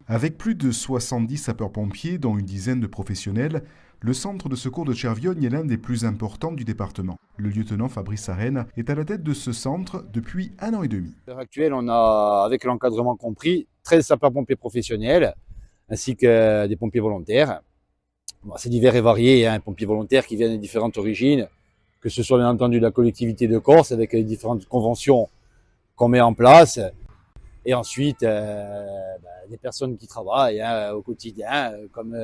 Avec plus de 70 sapeurs-pompiers, dont une dizaine de professionnels, le centre de secours de Chervionne est l'un des plus importants du département. Le lieutenant Fabrice Arène est à la tête de ce centre depuis 1 an et demi. À l'heure actuelle, on a, avec l'encadrement compris, 13 sapeurs-pompiers professionnels ainsi que des pompiers volontaires. Bon, c'est divers et varié, hein, pompiers volontaires qui viennent de différentes origines, que ce soit bien entendu de la collectivité de Corse avec les différentes conventions qu'on met en place. Et ensuite, des personnes qui travaillent au quotidien comme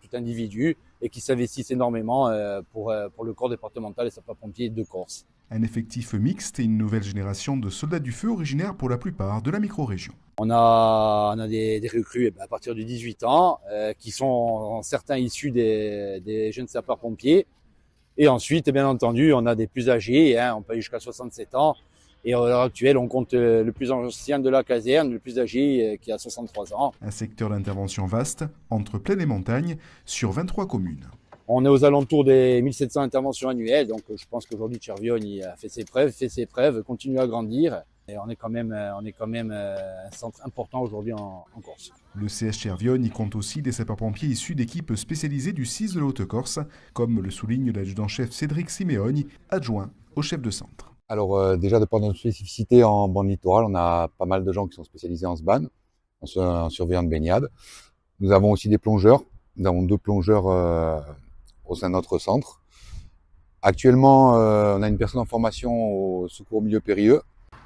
tout individu et qui s'investissent énormément pour le corps départemental et sapeurs-pompiers de Corse. Un effectif mixte et une nouvelle génération de soldats du feu originaires pour la plupart de la micro-région. On a des recrues à partir de 18 ans qui sont certains issus des jeunes sapeurs-pompiers. Et ensuite, bien entendu, on a des plus âgés, on peut aller jusqu'à 67 ans. Et à l'heure actuelle, on compte le plus ancien de la caserne, le plus âgé qui a 63 ans. Un secteur d'intervention vaste, entre plaine et montagne, sur 23 communes. On est aux alentours des 1700 interventions annuelles, donc je pense qu'aujourd'hui Chervionne a fait ses preuves, continue à grandir. Et on est quand même un centre important aujourd'hui en Corse. Le CS Chervionne y compte aussi des sapeurs-pompiers issus d'équipes spécialisées du 6 de la Haute-Corse, comme le souligne l'adjudant-chef Cédric Siméogne, adjoint au chef de centre. Alors déjà, de par notre spécificité en bande littorale, on a pas mal de gens qui sont spécialisés en SBAN, en surveillant de baignade. Nous avons aussi des plongeurs. Nous avons 2 plongeurs au sein de notre centre. Actuellement, on a une personne en formation au secours au milieu périlleux.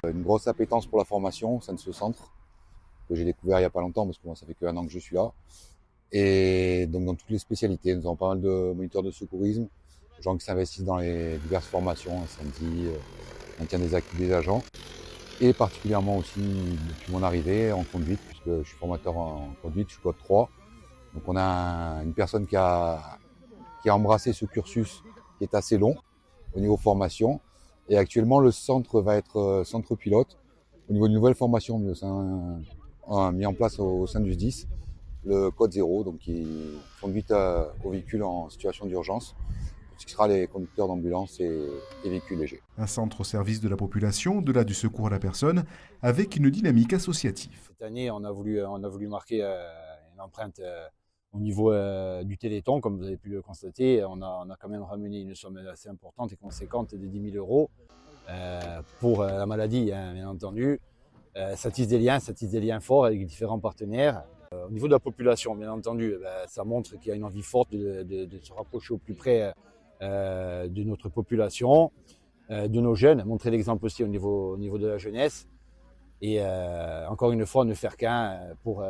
Une grosse appétence pour la formation au sein de ce centre, que j'ai découvert il n'y a pas longtemps, parce que moi, ça fait que 1 an que je suis là. Et donc dans toutes les spécialités, nous avons pas mal de moniteurs de secourisme, gens qui s'investissent dans les diverses formations, incendie, maintien des actifs des agents, et particulièrement aussi depuis mon arrivée en conduite, puisque je suis formateur en conduite, je suis code 3. Donc on a une personne qui a embrassé ce cursus qui est assez long au niveau formation, et actuellement le centre va être centre pilote au niveau de nouvelles formations mis en place au sein du SDIS, le code 0, donc qui conduite aux véhicules en situation d'urgence, ce qui sera les conducteurs d'ambulance et véhicules légers. Un centre au service de la population, au-delà du secours à la personne, avec une dynamique associative. Cette année, on a voulu marquer une empreinte au niveau du Téléthon, comme vous avez pu le constater. On a quand même ramené une somme assez importante et conséquente de 10 000 euros pour la maladie, bien entendu. Ça tisse des liens forts avec les différents partenaires. Au niveau de la population, bien entendu, ça montre qu'il y a une envie forte de se rapprocher au plus près de notre population, de nos jeunes, montrer l'exemple aussi au niveau de la jeunesse. Et encore une fois, ne faire qu'un pour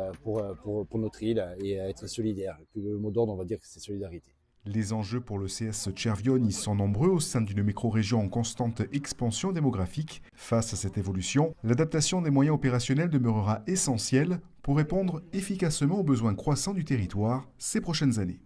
notre île et être solidaire. Le mot d'ordre, on va dire que c'est solidarité. Les enjeux pour le CS Chervionne y sont nombreux au sein d'une micro-région en constante expansion démographique. Face à cette évolution, l'adaptation des moyens opérationnels demeurera essentielle pour répondre efficacement aux besoins croissants du territoire ces prochaines années.